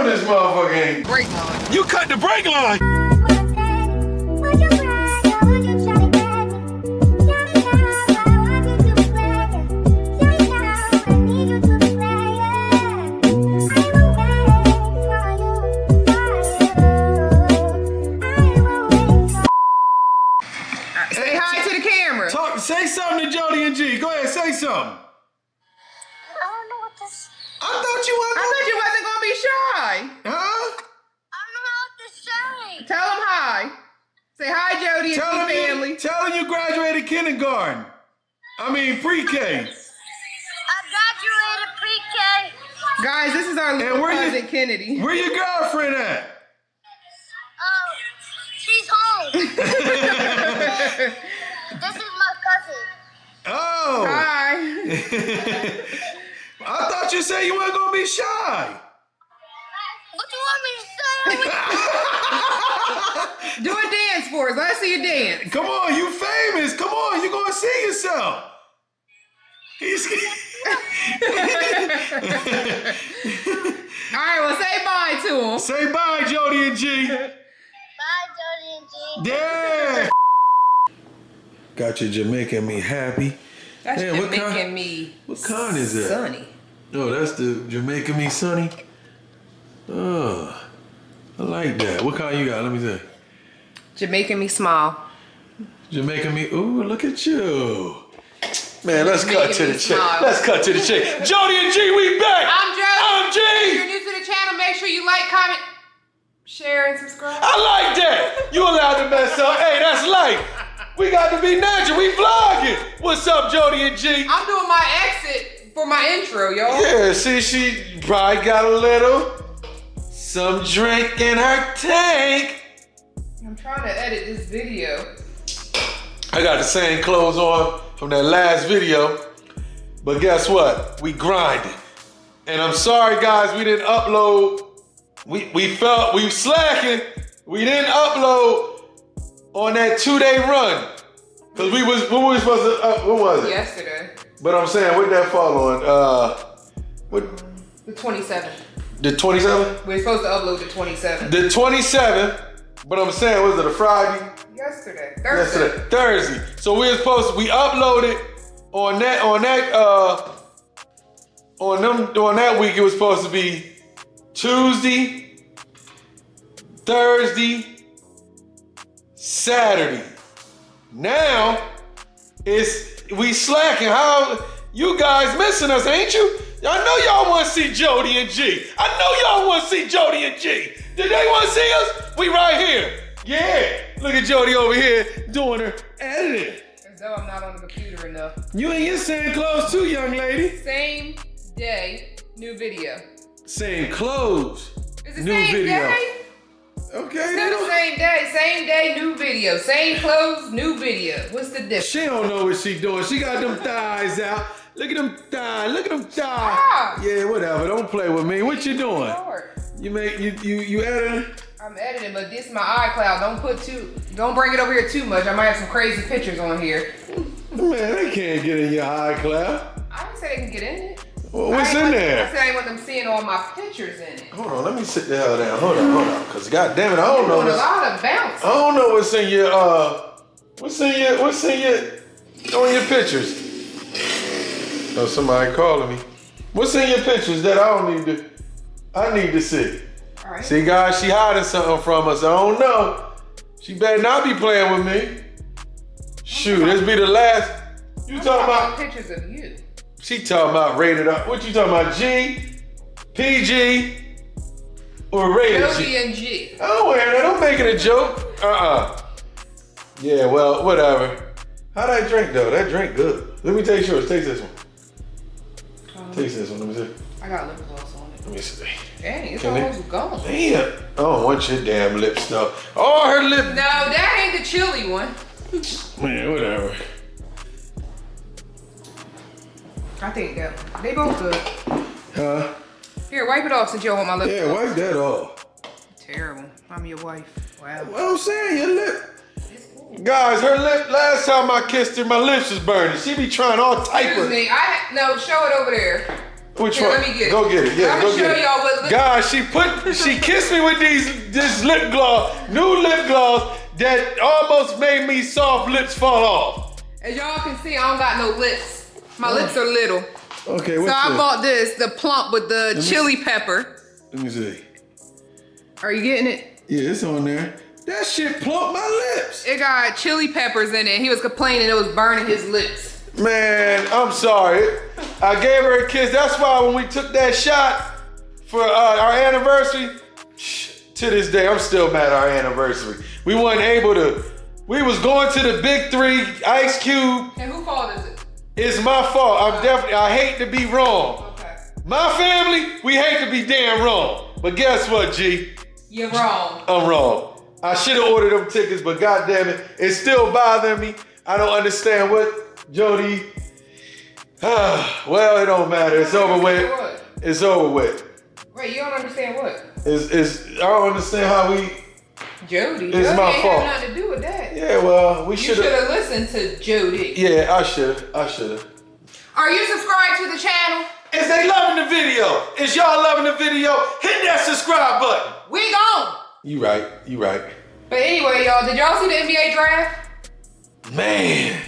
know this motherfucker ain't. Brake line. You cut the brake line. Say hi to the camera. Say something to Jody and G. Go ahead, say something. I don't know what this. I thought you I thought you wasn't gonna be shy. Huh? I don't know what to say. Tell them hi. Say hi, Jody and G family. Tell them you graduated kindergarten. I mean pre-K. I graduated pre-K. Guys, this is our little cousin Kennedy. Where your girlfriend at? Oh, she's home. This is my cousin. Oh. Hi. I thought you said you weren't gonna be shy. What do you want me to say? Do a dance for us. Let's see you dance. Come on, you famous. Come on, you gonna see yourself. All right, well, say bye to him. Say bye, Jody and G. Bye, Jody and G. Yeah. Got you Jamaican me happy. That's Man, Jamaican me. What kind is that? Sunny. Oh, that's the Jamaican me sunny. Oh, I like that. What kind you got? Let me see. Jamaican me small. Jamaican me. Ooh, look at you. Man, let's cut Jamaican to me the chick. smile. Let's cut to the chick. Jody and G, we back. I'm Jody. I'm G. If you're new to the channel, make sure you like, comment, share, and subscribe. I like that. You allowed to mess up. Hey, that's life. We got to be natural. We vlogging. What's up, Jody and G? I'm doing my exit for my intro, y'all. Yeah, see, she probably got a little some drink in her tank. I'm trying to edit this video. I got the same clothes on from that last video, but guess what? We grinded. And I'm sorry, guys, we didn't upload. We felt we slacking. We didn't upload on that 2-day run. Cause when we was supposed to, what was it? Yesterday. But I'm saying, what that fall on? What? The 27th. The 27th? We're supposed to upload the 27th. The 27th, but I'm saying, was it a Friday? Yesterday. Thursday. Thursday. So we uploaded on that week. It was supposed to be Tuesday, Thursday, Saturday. Now we slacking. How you guys missing us, ain't you? I know y'all want to see Jody and G. I know y'all want to see Jody and G. Did they want to see us? We right here. Yeah. Look at Jody over here doing her editing. As though I'm not on the computer enough. You in your same clothes too, young lady. Same day, new video. Same clothes. Is it new same video. day? Okay. Still the same day, new video. Same clothes, new video. What's the difference? She don't know what she doing. She got them thighs out. Look at them thighs. Look at them thighs. Stop. Yeah, whatever. Don't play with me. What you doing? Lord. You editing? I'm editing, but this is my iCloud. Don't bring it over here too much. I might have some crazy pictures on here. Man, they can't get in your iCloud. I didn't say they can get in it. Well, what's in there? I said I didn't want them seeing all my pictures in it. Hold on, let me sit the hell down. Hold on. Cause goddamn it, I don't know. Doing a lot of bounce. I don't know what's in your on your pictures. Oh, somebody calling me. What's in your pictures that I need to see? All right. See, guys, she hiding something from us. I don't know. She better not be playing with me. Shoot, this be the last. You talking about pictures of you? She talking about rated up. What you talking about? G, PG, or rated Jody G? and G. I don't wear that. Don't make it a joke. Yeah, well, whatever. How that drink though? That drink good. Let me taste yours. Taste this one. Taste this one. Let me see. I got lip gloss on it. Let me see. Dang, it's Can almost gone. Damn. I don't want your damn lip stuff. Oh, her lip. No, that ain't the chili one. Man, whatever. I think that they both good. Huh? Here, wipe it off since you don't want my lip Yeah, gloss. wipe that off. Terrible. I'm your wife. Wow. What I'm saying, your lip. Guys, her lip, last time I kissed her, my lips was burning. She be trying all type Excuse of. me, no, show it over there. Which Here, one? let me get it. Go get it. Yeah, I'm go gonna get show it. y'all what lip. Guys, she kissed me with this lip gloss, new lip gloss that almost made me soft lips fall off. As y'all can see, I don't got no lips. My lips are little. Okay, So what's I this? bought this, the plump with the chili pepper. Let me see. Are you getting it? Yeah, it's on there. That shit plumped my lips. It got chili peppers in it. He was complaining it was burning his lips. Man, I'm sorry. I gave her a kiss. That's why when we took that shot for our anniversary, to this day, I'm still mad at our anniversary. We wasn't able to, we was going to the big three, Ice Cube. And whose fault is it? It's my fault. I hate to be wrong. Okay. My family, we hate to be damn wrong. But guess what, G? You're wrong. I'm wrong. I should have ordered them tickets, but goddamn it, it's still bothering me. I don't understand what Jody. Well, it don't matter. It's over with. What? It's over with. Wait, you don't understand what? I don't understand how we. Jody. It's Jody my ain't fault. have nothing to do with that. Yeah, well, we You should should have. have listened to Jody. Yeah, I should have. Are you subscribed to the channel? Is they loving the video? Is y'all loving the video? Hit that subscribe button. We gone. You right. But anyway, y'all, did y'all see the NBA draft? Man.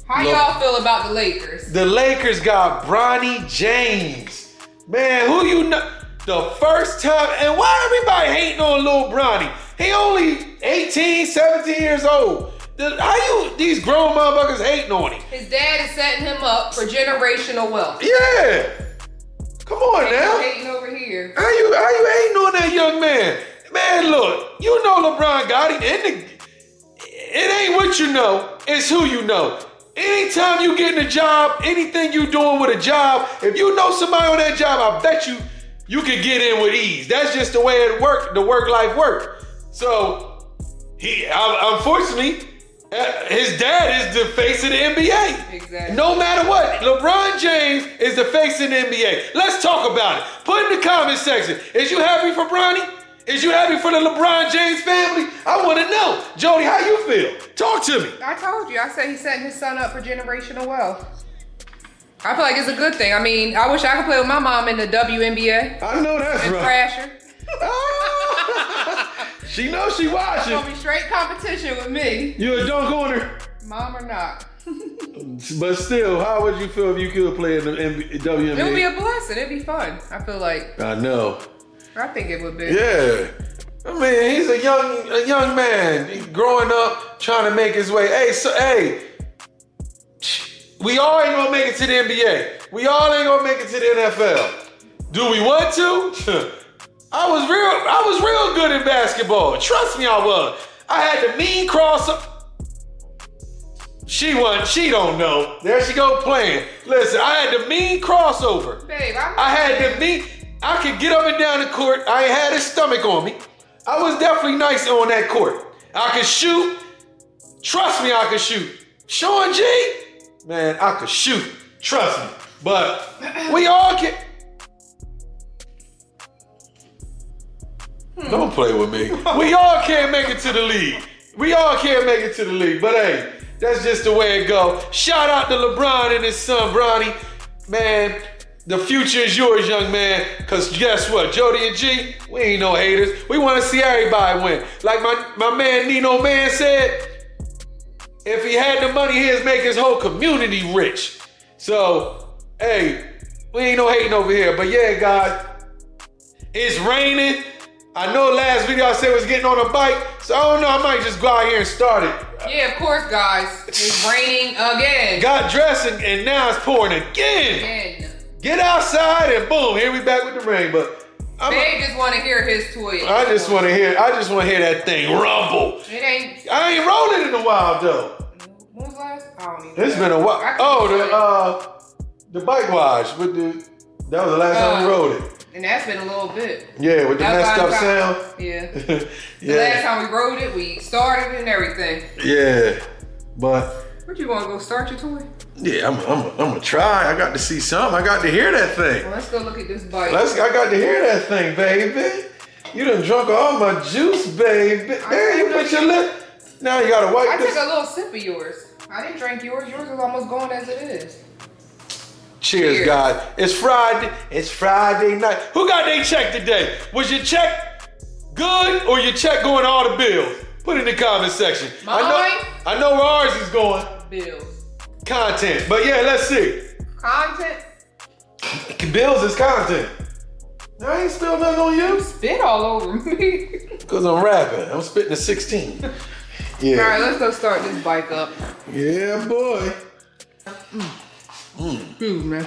How Look. y'all feel about the Lakers? The Lakers got Bronny James. Man, who you know? The first time, and why everybody hating on little Bronny? He only 18, 17 years old. These grown motherfuckers hating on him? His dad is setting him up for generational wealth. Yeah. Come on now. Hating over here. How you hating on that young man? Man, look, you know LeBron got him. It ain't what you know, it's who you know. Anytime you get in a job, anything you doing with a job, if you know somebody on that job, I bet you can get in with ease. That's just the way it work, the work life work. So unfortunately, his dad is the face of the NBA. Exactly. No matter what, LeBron James is the face of the NBA. Let's talk about it. Put in the comment section. Is you happy for Bronny? Is you happy for the LeBron James family? I want to know. Jody, how you feel? Talk to me. I told you. I said he's setting his son up for generational wealth. I feel like it's a good thing. I mean, I wish I could play with my mom in the WNBA. I know that's And right. crash her. She knows she It's watching. gonna be straight competition with me. You a dunk on her. Mom or not. But still, how would you feel if you could play in the WNBA? It would be a blessing. It'd be fun. I feel like. I know. I think it would be. Yeah. I mean, he's a young man. He's growing up, trying to make his way. Hey, we all ain't gonna make it to the NBA. We all ain't gonna make it to the NFL. Do we want to? I was real good in basketball. Trust me, I was. I had the mean crossover. She don't know. There she go playing. Listen, I had the mean crossover. Babe, I could get up and down the court. I ain't had his stomach on me. I was definitely nice on that court. I could shoot. Trust me, I could shoot. Sean G, man, I could shoot. Trust me. But we all can. Don't play with me. We all can't make it to the league. But hey, that's just the way it go. Shout out to LeBron and his son, Bronny. Man, the future is yours, young man. Cause guess what? Jody and G, we ain't no haters. We want to see everybody win. Like my man Nino Man said, if he had the money, he'd make his whole community rich. So, hey, we ain't no hating over here. But yeah, guys, it's raining. I know last video I said was getting on a bike, so I don't know, I might just go out here and start it. Yeah, of course, guys. It's raining again. Got dressed and now it's pouring again. Get outside and boom, here we back with the rain. But Babe just want to hear his toy. I just want to hear that thing rumble. It ain't. I ain't rolling in a while though. When was last? I don't even know. It's been a while. Oh, the bike wash with that was the last time we rode it. And that's been a little bit. Yeah, with the messed up sound. Yeah. Yeah. The last time we rode it, we started and everything. Yeah, but. What, you want to go start your toy? Yeah, I'm gonna try. I got to see something. I got to hear that thing. Well, let's go look at this bike. I got to hear that thing, baby. You done drunk all my juice, baby. There, you put your lip. Now you gotta wipe I this. took a little sip of yours. I didn't drink yours. Yours was almost gone as it is. Cheers, guys. It's Friday. It's Friday night. Who got their check today? Was your check good or your check going to all the bills? Put it in the comment section. Mine? I know where ours is going. Bills. Content. But yeah, let's see. Content? Bills is content. I ain't spilled nothing on you. Spit all over me. Because I'm rapping. I'm spitting a 16. Yeah. All right, let's go start this bike up. Yeah, boy. Man.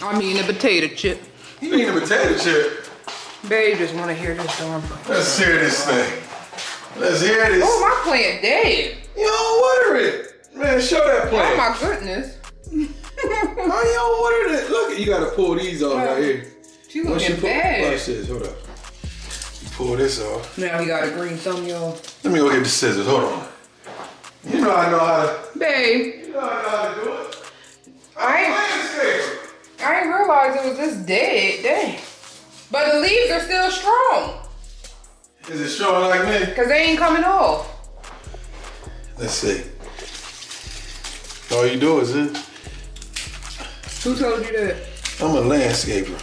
I mean a potato chip. You need a potato chip. Babe just want to hear this song. Let's hear this thing. Let's hear this. Oh, my plant dead. You don't water it. Man, show that plant. Oh my goodness. How you don't water it? Look, you gotta pull these off right here. She looking bad. Watch this, hold up. You pull this off. Now he got a green thumb, y'all. Let me go get the scissors, hold on. You know I know how to. Babe. You know I know how to do it. I ain't realize it was this dead. Dang. But the leaves are still strong. Is it strong like me? Because they ain't coming off. Let's see. All you do is it. Who told you that? I'm a landscaper.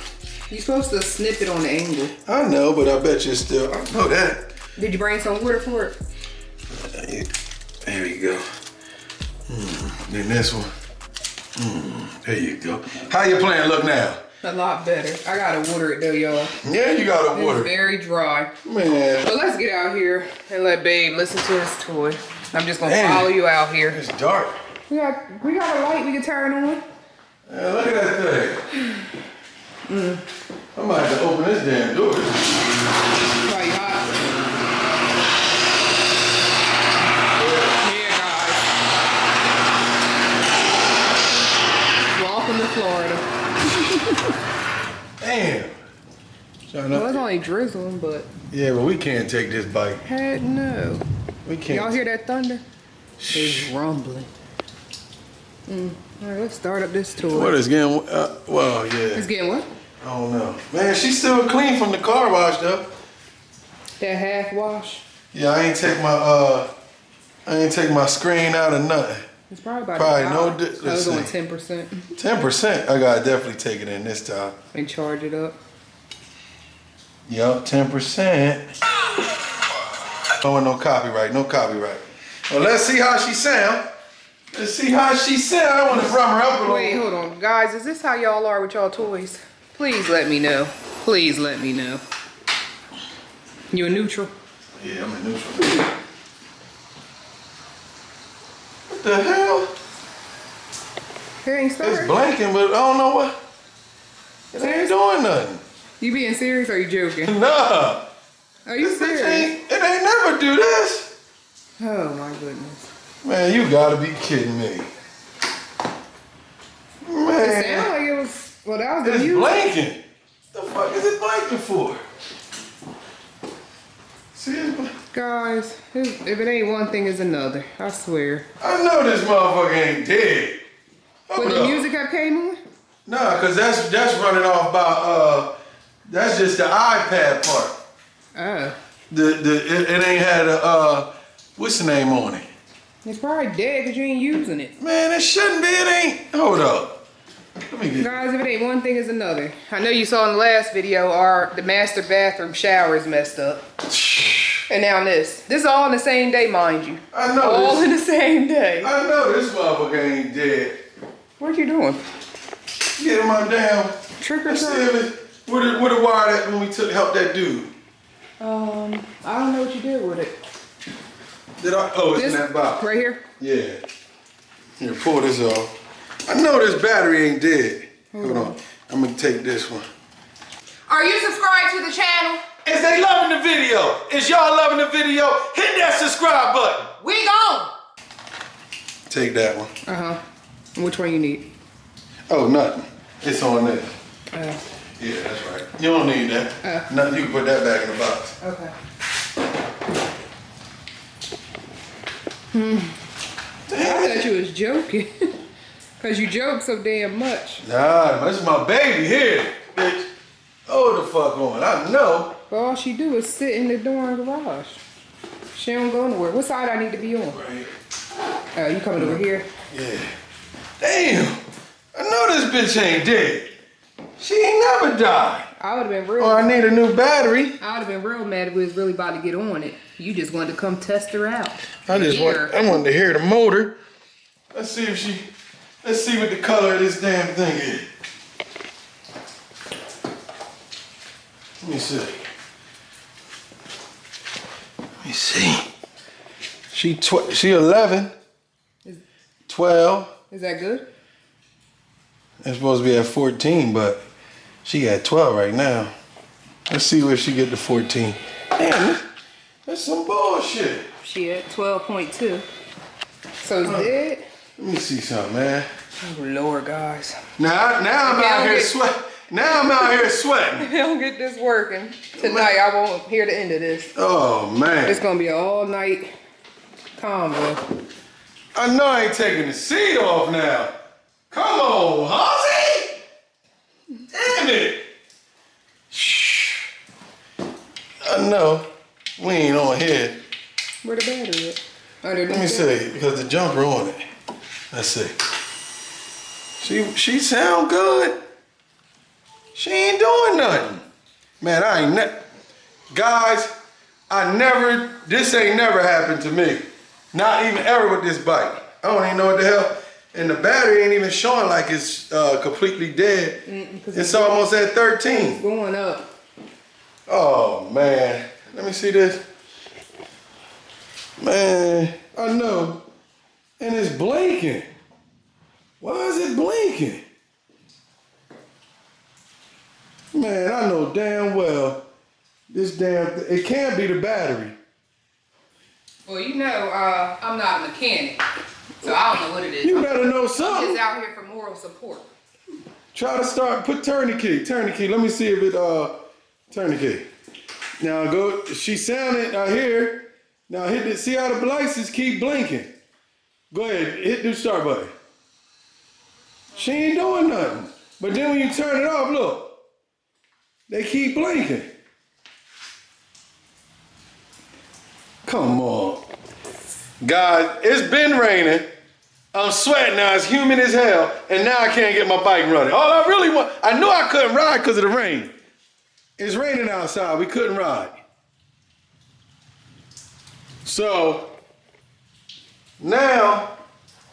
You're supposed to snip it on the angle. I know, but I bet you still. I know that. Did you bring some water for it? There you go. Then this one. There you go. How your plant look now? A lot better. I gotta water it though, y'all. Yeah, you gotta water. It's very dry. Man. But let's get out here and let Babe listen to his toy. I'm just gonna Man, follow you out here. It's dark. We got a light we can turn on. Man, look at that thing. I might have to open this damn door. Probably hot. Yeah, guys. Welcome to Florida. Damn. Well, it's only drizzling, but Yeah, but we can't take this bite. heck no. We can't. Y'all hear that thunder? It's rumbling. All right, let's start up this toy. What is getting? Well, yeah. It's getting what? I don't know. Man, she's still clean from the car wash though. That half wash. Yeah, I ain't take my screen out or nothing. It's probably about Probably $1. I was on 10%. 10%. I gotta definitely take it in this time. And charge it up. Yup, 10%. Don't want no copyright, no copyright. Well, let's see how she sound. Let's see how she sound. I want to drum her up a little. Wait, hold on. Guys, is this how y'all are with y'all toys? Please let me know. Please let me know. You a neutral? Yeah, I'm a neutral. What the hell? It ain't starting. It's blinking, but I don't know what. It ain't doing nothing. You being serious or are you joking? Nah. Are you This bitch serious? it ain't never do this. Oh my goodness. Man, you gotta be kidding me. It Man, sounded like it was, well, that was the it's music. blinking. The fuck is it blinking for? See, it's blinking. Guys, if it ain't one thing, it's another. I swear. I know this motherfucker ain't dead. When the music have came on? Nah, cause that's running off by that's just the iPad part. Oh. It ain't had a what's the name on it? It's probably dead because you ain't using it. Man, it shouldn't be. It ain't. Hold up. Let me get. Guys, if it ain't one thing, it's another. I know you saw in the last video the master bathroom shower is messed up. And now this. This is all in the same day, mind you. I know all this. in the same day. I know this motherfucker ain't dead. What you doing? Get him my damn. Trick or Let's see treat? if where the wire that when we took help that dude. I don't know what you did with it. Did I? Oh, it's This in that box. right here. Yeah. Here, pull this off. I know this battery ain't dead. Hold on. I'm gonna take this one. Are you subscribed to the channel? Is they loving the video? Is y'all loving the video? Hit that subscribe button. We gone. Take that one. Which one you need? Oh, nothing. It's on there. Oh. Yeah, that's right. You don't need that. Nothing. You can put that back in the box. Okay. I thought you was joking. Cause you joke so damn much. Nah, this is my baby here, bitch. Hold the fuck on. I know. But all she do is sit in the door in the garage. She don't go nowhere. What side I need to be on? Right. Oh, you coming over here? Yeah. Damn. I know this bitch ain't dead. She ain't never died. I would have been real. Oh, I need a new battery. I would have been real mad if we was really about to get on it. You just wanted to come test her out. I wanted to hear the motor. Let's see what the color of this damn thing is. Let me see. Let me see. She 11. 12. Is that good? It's supposed to be at 14, but she at 12 right now. Let's see where she get to 14. Damn, that's some bullshit. She at 12.2. So it's dead? Let me see something, man. Oh, Lord, guys. Now I'm out here sweating. Now I'm out here sweating. If I don't get this working tonight, I won't hear the end of this. Oh, man. It's gonna be an all-night convo. I know I ain't taking the seat off now. Come on, Hozzy! Damn it! Shh. I know. We ain't on here. Where the battery at? Let me see, because the jumper on it. Let's see. She sound good. She ain't doing nothing. Man, guys, this ain't never happened to me. Not even ever with this bike. I don't even know what the hell. And the battery ain't even showing like it's completely dead. It's almost at 13. It's going up. Oh, man. Let me see this. Man, I know. And it's blinking. Why is it blinking? Man, I know damn well it can't be the battery. Well, you know, I'm not a mechanic, so I don't know what it is. You better know something. I'm just out here for moral support. Try to turn the key. Let me see if it, turn the key. Now go, she sounded, I hear. Now hit it, see how the lights keep blinking. Go ahead, hit the start button. She ain't doing nothing. But then when you turn it off, look, they keep blinking. Come on. Guys, it's been raining. I'm sweating now, it's humid as hell, and now I can't get my bike running. All I really want, I knew I couldn't ride because of the rain. It's raining outside, we couldn't ride. So, now,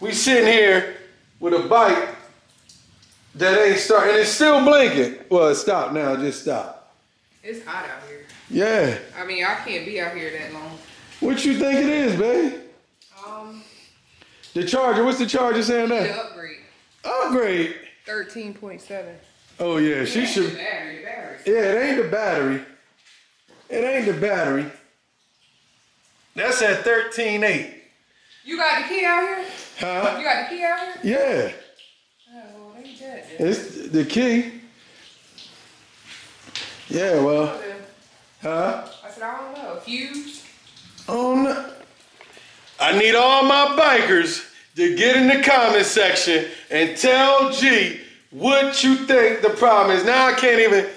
we sitting here with a bike that ain't starting, and it's still blinking. Well, it stopped now, it just stopped. It's hot out here. Yeah. I mean, I can't be out here that long. What you think it is, babe? The charger, what's the charger saying The that? upgrade. Upgrade? 13.7. Oh yeah, she should. The battery. Yeah, it ain't the battery. It ain't the battery. That's at 13.8. You got the key out here? Huh? You got the key out here? Yeah. Oh, well, ain't that. It's the key. Yeah, well. Huh? I said, I don't know. Fuse? Oh no. I need all my bikers to get in the comment section and tell G what you think the problem is. Now I can't even.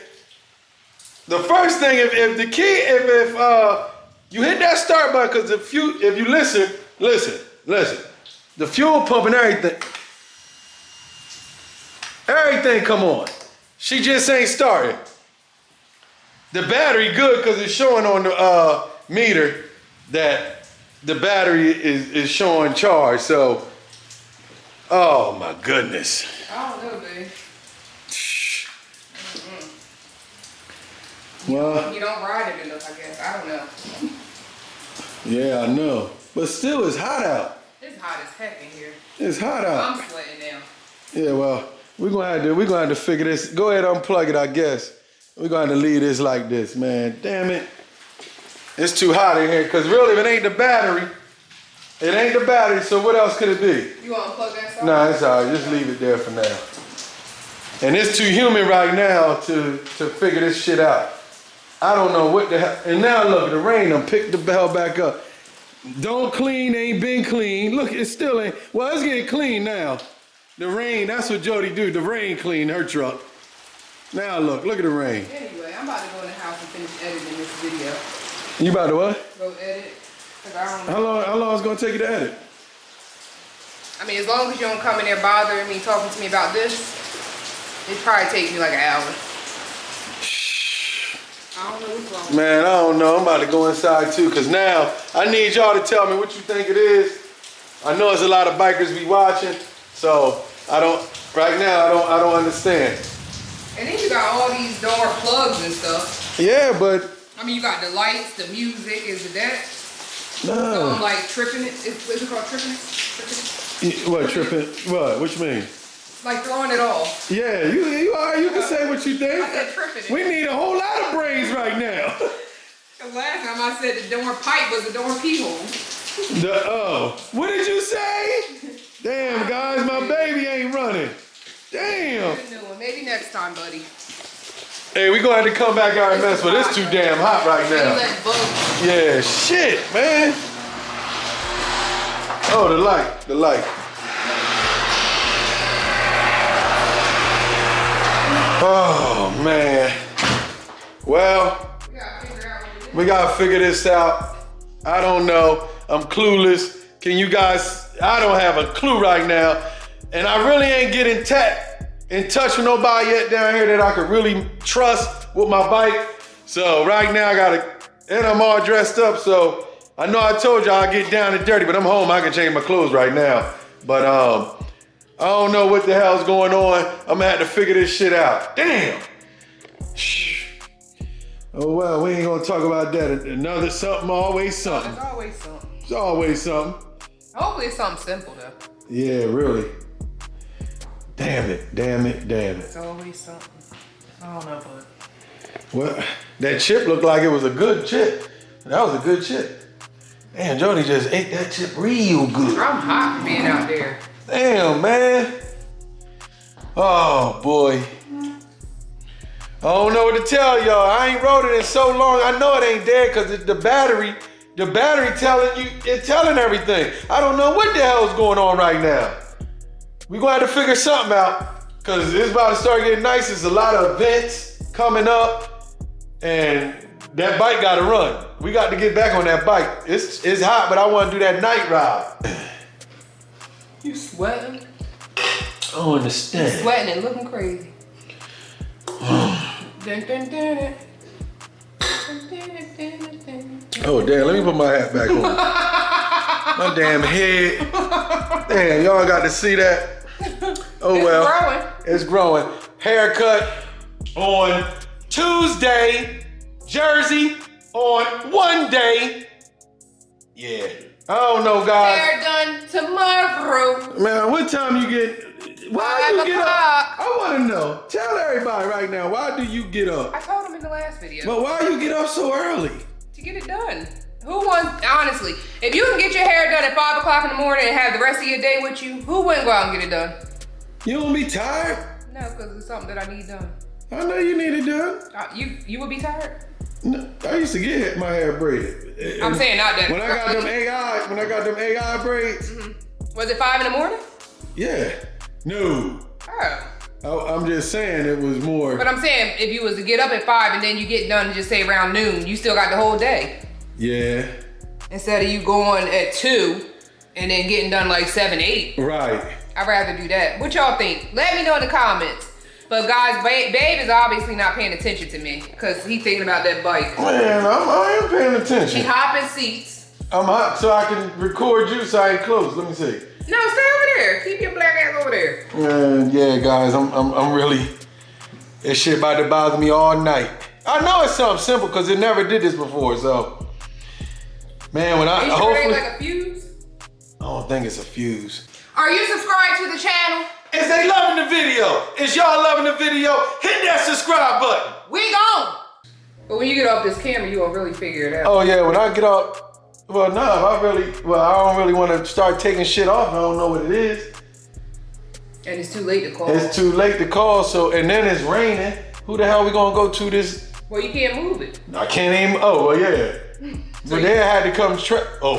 The first thing, if the key, if you hit that start button, because if you listen, the fuel pump and everything come on. She just ain't starting. The battery good because it's showing on the meter that the battery is showing charge. So, oh my goodness. I don't know, babe. Well, You don't ride it enough, I guess. I don't know. yeah, I know. But still, it's hot out. It's hot as heck in here. It's hot out. I'm sweating now. Yeah, well, we're gonna have to figure this. Go ahead, unplug it, I guess. We're gonna have to leave this like this, man. Damn it. It's too hot in here, because really, if it ain't the battery, so what else could it be? You want to plug that stuff? Nah, it's all right. Just leave it there for now. And it's too humid right now to figure this shit out. I don't know what the hell. And now look, the rain done picked the bell back up. Don't clean, ain't been clean. Look, it still ain't. Well, it's getting clean now. The rain, that's what Jody do. The rain cleaned her truck. Now look at the rain. Anyway, I'm about to go in the house and finish editing this video. You about to what? Go edit. Cause I don't know. How long is it gonna take you to edit? I mean, as long as you don't come in there bothering me, talking to me about this, it probably take me like an hour. I don't know what's wrong. Man, I don't know. I'm about to go inside too, cause now I need y'all to tell me what you think it is. I know there's a lot of bikers be watching, so right now I don't understand. And then you got all these door plugs and stuff. Yeah, but I mean, you got the lights, the music, is it that? no. So, like tripping it. Is it called tripping it? What tripping? What you mean? Like throwing it off. Yeah, you can say what you think. I said tripping it. We need a whole lot of brains right now. The last time I said the door pipe was the door pee hole. What did you say? Damn, guys, my baby ain't running. Damn. Maybe next time, buddy. Hey, we gonna have to come back out and mess with it. It's too damn hot right now. Yeah, shit, man. Oh, the light. Oh, man. Well, we gotta figure this out. I don't know. I'm clueless. Can you guys, I don't have a clue right now. And I really ain't getting in touch with nobody yet down here that I could really trust with my bike. So right now and I'm all dressed up. So I know I told you I'll get down and dirty, but I'm home. I can change my clothes right now. But I don't know what the hell's going on. I'm gonna have to figure this shit out. Damn. Oh well, we ain't gonna talk about that. Another something, always something. There's always something. It's always something. Hopefully it's something simple though. Yeah, really. Damn it. It's always something. I don't know, bud. Well, that chip looked like it was a good chip. That was a good chip. Damn, Jody just ate that chip real good. I'm hot for being out there. Damn, man. Oh, boy. I don't know what to tell y'all. I ain't rode it in so long. I know it ain't dead because the battery telling everything. I don't know what the hell's going on right now. We're gonna have to figure something out because it's about to start getting nice. There's a lot of events coming up and that bike gotta run. We got to get back on that bike. It's hot, but I wanna do that night ride. You sweating? I don't understand. You sweating and looking crazy. Oh, damn, let me put my hat back on. My damn head. Damn, y'all got to see that. Oh, well. It's growing. Haircut on Tuesday. Jersey on one day. Yeah. I don't know, guys. Hair done tomorrow. Man, what time you get? Why you 5 get up? o'clock. I want to know. Tell everybody right now. Why do you get up? I told him in the last video. But why you get up so early? To get it done. Who wants, honestly, if you can get your hair done at 5 o'clock in the morning and have the rest of your day with you, who wouldn't go out and get it done? You don't be tired? No, because it's something that I need done. I know you need it done. You would be tired? No, I used to get my hair braided. I'm saying not that. When I got them AI braids. Mm-hmm. Was it 5 in the morning? Yeah. No. Oh. I'm just saying it was more. But I'm saying if you was to get up at 5 and then you get done just say around noon, you still got the whole day. Yeah. Instead of you going at 2 and then getting done like 7, 8. Right. I'd rather do that. What y'all think? Let me know in the comments. But guys, Babe is obviously not paying attention to me because he's thinking about that bike. Man, I am paying attention. She hopping seats. I'm hot so I can record you so I ain't close. Let me see. No, stay over there. Keep your black ass over there. Yeah, guys, I'm really, this shit about to bother me all night. I know it's something simple because it never did this before, so. Man, when I hopefully. Like a fuse? I don't think it's a fuse. Are you subscribed to the channel? Is they loving the video? Is y'all loving the video? Hit that subscribe button. We gone. But when you get off this camera, you gonna really figure it out. Oh yeah, when I get off, well no, I don't really want to start taking shit off. I don't know what it is. And it's too late to call. It's too late to call, so, and then it's raining. Who the hell we gonna go to this? Well, you can't move it. I can't even, oh, well, yeah. But they had to come,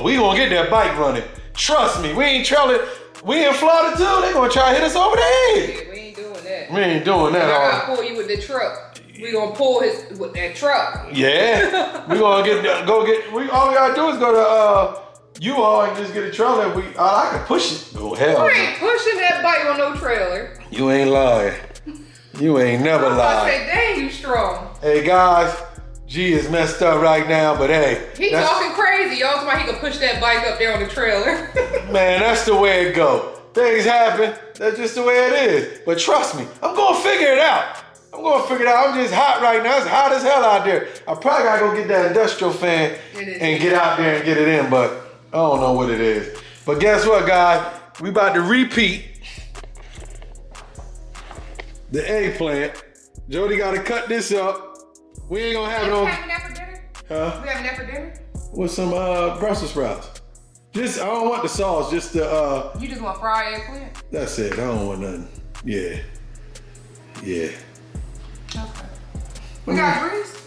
we gonna get that bike running. Trust me, we ain't trailing. We in Florida too, they gonna try to hit us over the head. Yeah, we ain't doing that. We ain't doing that. I gotta pull you with the truck. We gonna pull with that truck. Yeah, we gonna all we gotta do is go You all just get a trailer. I can push it. Oh hell. You ain't pushing that bike on no trailer. You ain't lying. You ain't never I lied. said, dang, you strong. Hey guys, G is messed up right now, but hey. He talking crazy. Y'all talking about he can push that bike up there on the trailer. Man, that's the way it go. Things happen. That's just the way it is. But trust me, I'm gonna figure it out. I'm just hot right now. It's hot as hell out there. I probably gotta go get that industrial fan and get out there and get it in, but I don't know what it is. But guess what, guys? We about to repeat the eggplant. Jody gotta cut this up. We ain't gonna have no. Having that for dinner? Huh? We having that for dinner? With some Brussels sprouts. Just, I don't want the sauce, just the You just want fried eggplant? That's it. I don't want nothing. Yeah. Okay. We got grease?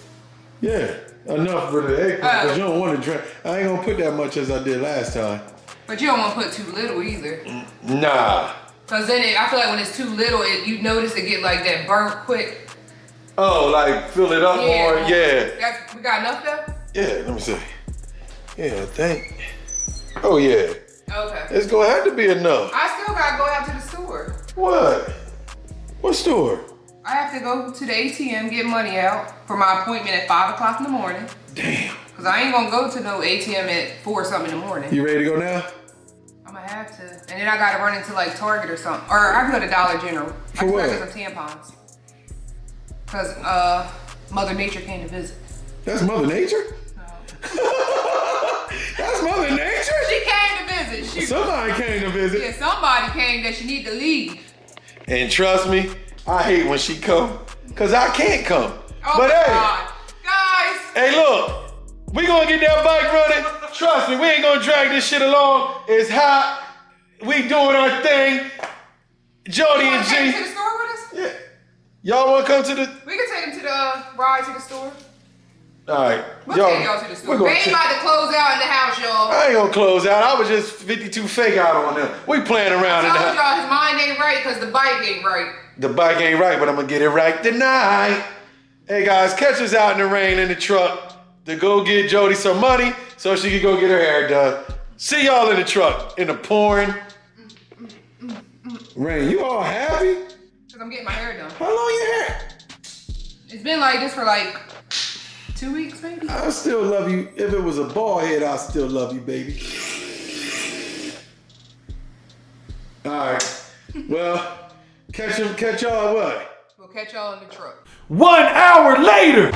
Yeah. Enough for the eggplant, because you don't want to drink. I ain't gonna put that much as I did last time. But you don't want to put too little either. Nah. Cause then I feel like when it's too little, you notice it get like that burnt quick. Oh, like fill it up more? Yeah. We got enough though? Yeah, let me see. Yeah, I think. Oh yeah. Okay. It's gonna have to be enough. I still gotta go out to the store. What? What store? I have to go to the ATM, get money out for my appointment at 5 o'clock in the morning. Damn. Cause I ain't gonna go to no ATM at 4 something in the morning. You ready to go now? I'm gonna have to. And then I gotta run into like Target or something. Or I can go to Dollar General. For what? I can get some tampons. Cause Mother Nature came to visit. That's Mother Nature? That's Mother Nature? She came to visit. Somebody came to visit. Yeah, somebody came that she need to leave. And trust me, I hate when she come, cause I can't come. Oh but my hey, God. Guys. Hey look, we gonna get that bike running. Trust me, we ain't gonna drag this shit along. It's hot. We doing our thing. Jody and G. Take him to the store with us? Yeah. Y'all wanna come to the? We can take him to the ride to the store. All right. We'll take y'all to the store. They ain't about to close out in the house, y'all. I ain't gonna close out. I was just 52 fake out on them. We playing around in the I house. told y'all his mind ain't right because the bike ain't right. The bike ain't right, but I'm gonna get it right tonight. Hey guys, catch us out in the rain in the truck to go get Jody some money so she can go get her hair done. See y'all in the truck in the pouring rain. You all happy? Because I'm getting my hair done. How long your hair? It's been like this for like 2 weeks, maybe. I still love you. If it was a bald head, I still love you, baby. All right. Well, catch y'all what? We'll catch y'all in the truck. 1 hour later.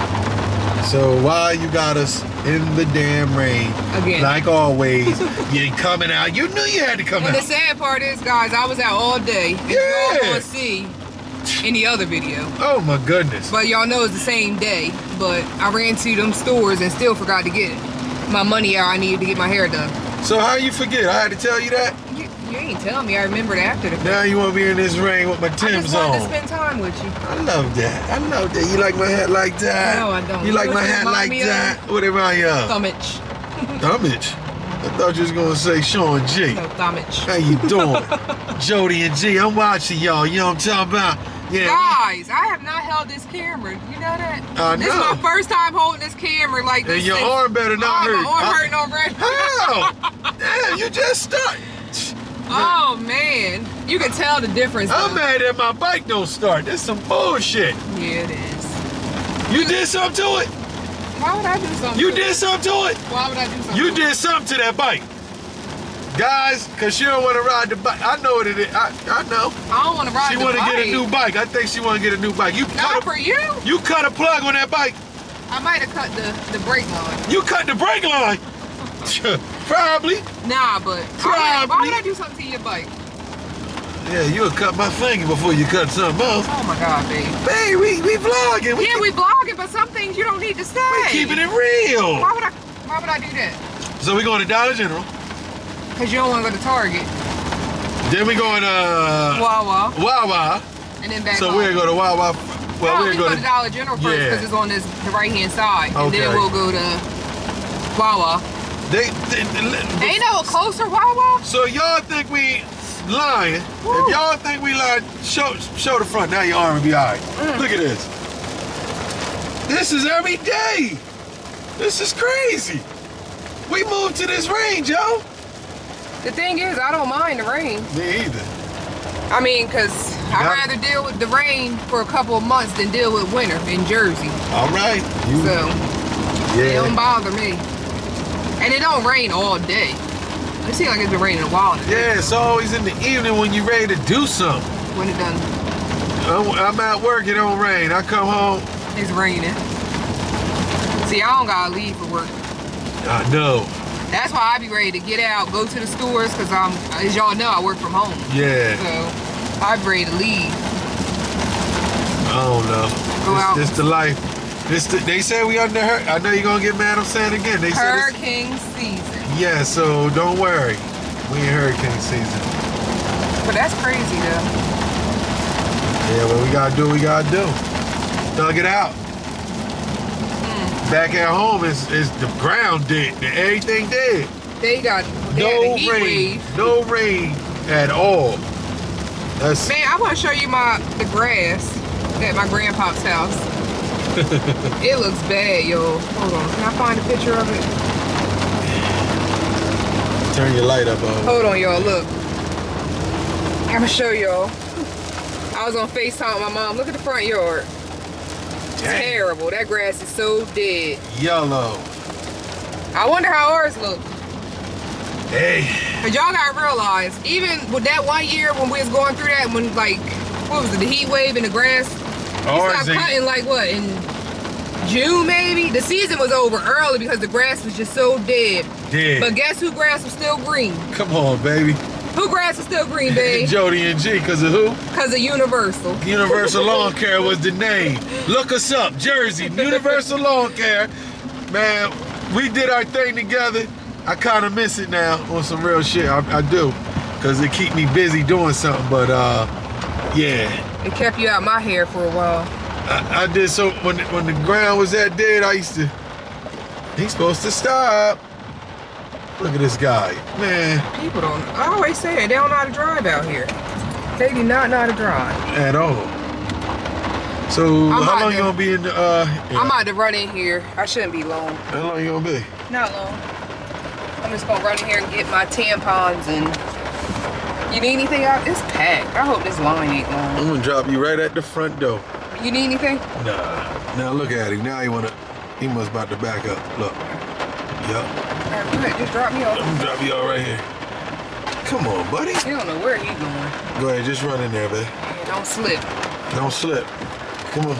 So why you got us in the damn rain? Again. Like always, you ain't coming out. You knew you had to come And out. the sad part is, guys, I was out all day. And y'all gonna see in the other video. Oh my goodness. But y'all know it's the same day. But I ran to them stores and still forgot to get my money out I needed to get my hair done. So how you forget? I had to tell you that? You ain't telling me. I remembered after the fact. Now you want to be in this rain with my I Tim's just wanted on. to spend time with you. I love that. I love that. You like my hat like that? No, I don't. You like What my does it hat remind like me of? that? What am I Thumbage. Thumbage? I thought you was going to say Sean G. No, thumbage. How you doing? Jody and G, I'm watching y'all. You know what I'm talking about? Yeah. Guys, I have not held this camera. You know that? I This is know. my first time holding this camera like this. And your since- arm better not hurt. My arm hurting already. How? Damn, you just started. Oh man, you can tell the difference. I'm though. mad that my bike don't start. That's some bullshit. Yeah, it is. You did something to it? Why would I do something? You to did it? something to it? Why would I do something? You to did something to that bike. Guys, because she don't want to ride the bike. I know what it is. I know. it? I don't want to ride She the want to bike. get a new bike. I think she want to get a new bike. You Not cut for you. you cut a plug on that bike. I might have cut the brake line. You cut the brake line. Probably. Nah, but why Probably. would I do something to your bike? Yeah, you'll cut my finger before you cut something else. Oh my God, babe. Babe, we vlogging. Yeah, we vlogging, but some things you don't need to say. We keeping it real. Why would I do that? So we going to Dollar General. Cause you don't want to go to Target. Then we going to Wawa. Wawa. And then back So home. we're going to Wawa. Well, No, we're we going go to Dollar General first Yeah. because it's on the right hand side. And Okay. then we'll go to Wawa. They Ain't no closer Wawa? So y'all think we lying? Woo. If y'all think we lying, show the front. Now your arm will be all right. Look at this. This is every day. This is crazy. We moved to this range, yo. The thing is, I don't mind the rain. Me either. I mean, cause I'd rather deal with the rain for a couple of months than deal with winter in Jersey. All right. So, it don't bother me. And it don't rain all day. It seems like it's been raining a while today. Yeah, it's always in the evening when you're ready to do something. When it done. I'm at work, it don't rain. I come home. It's raining. See, I don't gotta leave for work. I know. That's why I be ready to get out, go to the stores, cause as y'all know, I work from home. Yeah. So, I be ready to leave. I don't know. Go out. This the life. They say we under her. I know you're gonna get mad. I'm saying it again. They said Hurricane season. Yeah, so don't worry. We in hurricane season. But that's crazy though. Yeah, well, we gotta do what we gotta do. Thug it out. Back at home is the ground dead. Everything dead. They got No heat rain. wave. No rain at all. That's Man, I want to show you the grass at my grandpa's house. It looks bad, yo. Hold on, can I find a picture of it? turn your light up on. Hold on, y'all, look. I'm gonna show y'all. I was on FaceTime with my mom. Look at the front yard. Dang. Terrible. That grass is so dead. Yellow. I wonder how ours look. Hey. But y'all gotta realize, even with that one year when we was going through that, when like, what was it, the heat wave in the grass? We stopped cutting like what, in June maybe? The season was over early because the grass was just so dead. Dead. But guess who grass was still green? Come on, baby. Who grass was still green, babe? Jody and G, because of who? Because of Universal. Universal Lawn Care was the name. Look us up, Jersey, Universal Lawn Care. Man, we did our thing together. I kind of miss it now on some real shit. I do, because it keep me busy doing something, but yeah. It kept you out my hair for a while. I did so, when the ground was that dead, I used to, he's supposed to stop. Look at this guy, man. People don't, I always say it, they don't know how to drive out here. They do not know how to drive. At all. So how long you gonna be in the, I'm about to run in here. I shouldn't be long. How long you gonna be? Not long. I'm just gonna run in here and get my tampons and, you need anything out? It's packed. I hope this line ain't long. I'm gonna drop you right at the front door. You need anything? Nah. Now look at him. Now he must about to back up. Look. Yup. Alright, go ahead, just drop me off. I'm gonna drop you all right here. Come on, buddy. You don't know where he's going. Go ahead, just run in there, babe. Yeah, don't slip. Don't slip. Come on.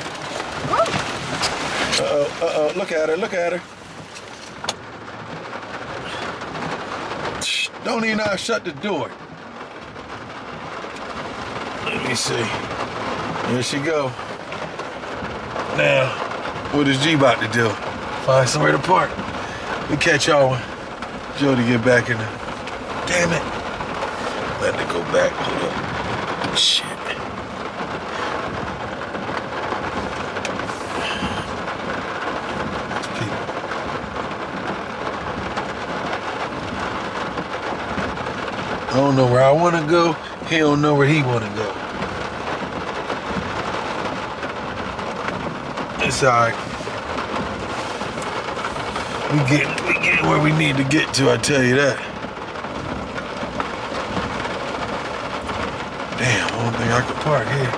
Uh-oh, look at her, look at her. Shh, don't even know how to shut the door. Let me see. Here she go. Now, what is G about to do? Find somewhere to park. We catch y'all when Jody get back in the... Damn it. Let it go back. Hold up. Shit. I don't know where I want to go. He don't know where he want to go. It's alright. We get where we need to get to, I tell you that. Damn, I don't think I could park here.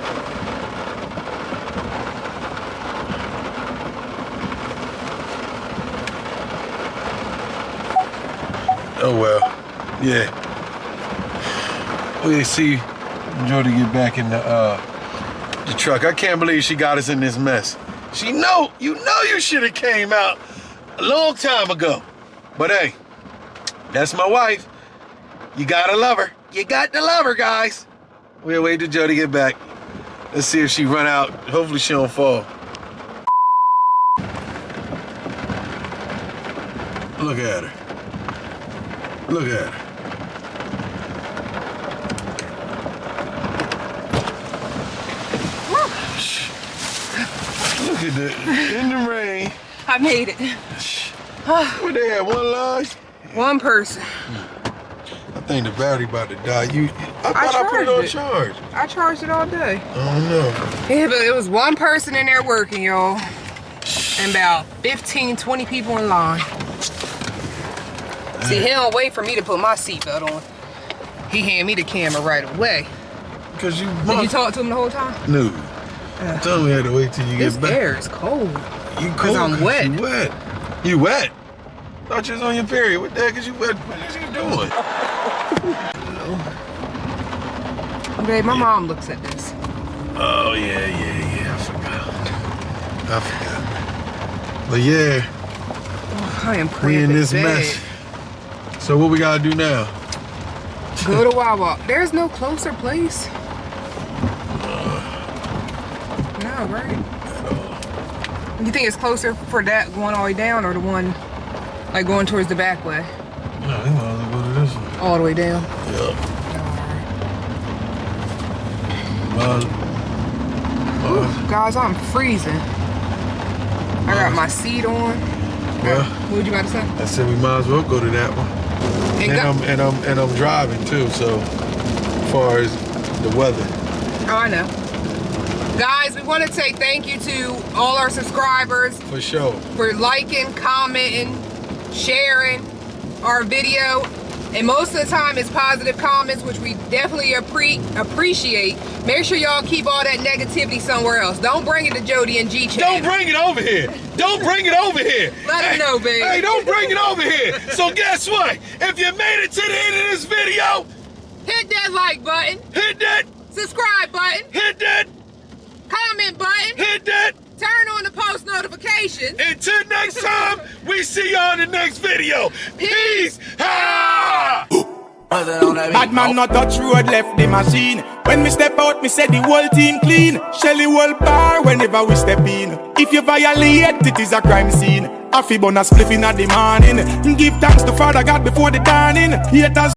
Oh well, yeah. We'll see Jody get back in the truck. I can't believe she got us in this mess. You know you should have came out a long time ago. But hey, that's my wife. You gotta love her. You got to love her, guys. We'll wait till Jody get back. Let's see if she run out. Hopefully she don't fall. Look at her. Look at her. Look at that. In the rain. I made it. What they had, one line? One person. I think the battery about to die. I thought I put it on charge. I charged it all day. I don't know. Yeah, but it was one person in there working, y'all. And about 15, 20 people in line. See, he don't wait for me to put my seatbelt on. He hand me the camera right away. Because you... Did you talk to him the whole time? No. Tell me we had to wait till you get back. This air is cold. You cold I'm wet. You wet. You wet? Thought you was on your period. What the heck is you wet? What is you doing? Okay, my mom looks at this. Oh, yeah. I forgot. But yeah. Oh, I am we in this mess. So what we gotta do now? Go to Wawa. There's no closer place. No, right? You think it's closer for that going all the way down or the one like going towards the back way? No, I think I'll go to this one. All the way down? Yep. Ooh, guys, I'm freezing. I got my seat on. Well, what you about to say? I said we might as well go to that one. And I'm driving too, so as far as the weather. Oh, I know. Guys, we want to say thank you to all our subscribers. For sure. For liking, commenting, sharing our video. And most of the time it's positive comments, which we definitely appreciate. Make sure y'all keep all that negativity somewhere else. Don't bring it to Jody and G channel. Don't bring it over here. Don't bring it over here. Let him know, baby. Hey, don't bring it over here. So guess what? If you made it to the end of this video, hit that like button. Hit that subscribe button. Hit that comment button. Hit that. Turn on the post notifications. Until next time, we see y'all in the next video. Peace. Bad man not touch road, left the machine. When me step out, me say the whole team clean. Shelly whole bar whenever we step in. If you violate, it is a crime scene. Afi bun a spliff in the morning. Give thanks to Father God before the dawning. Haters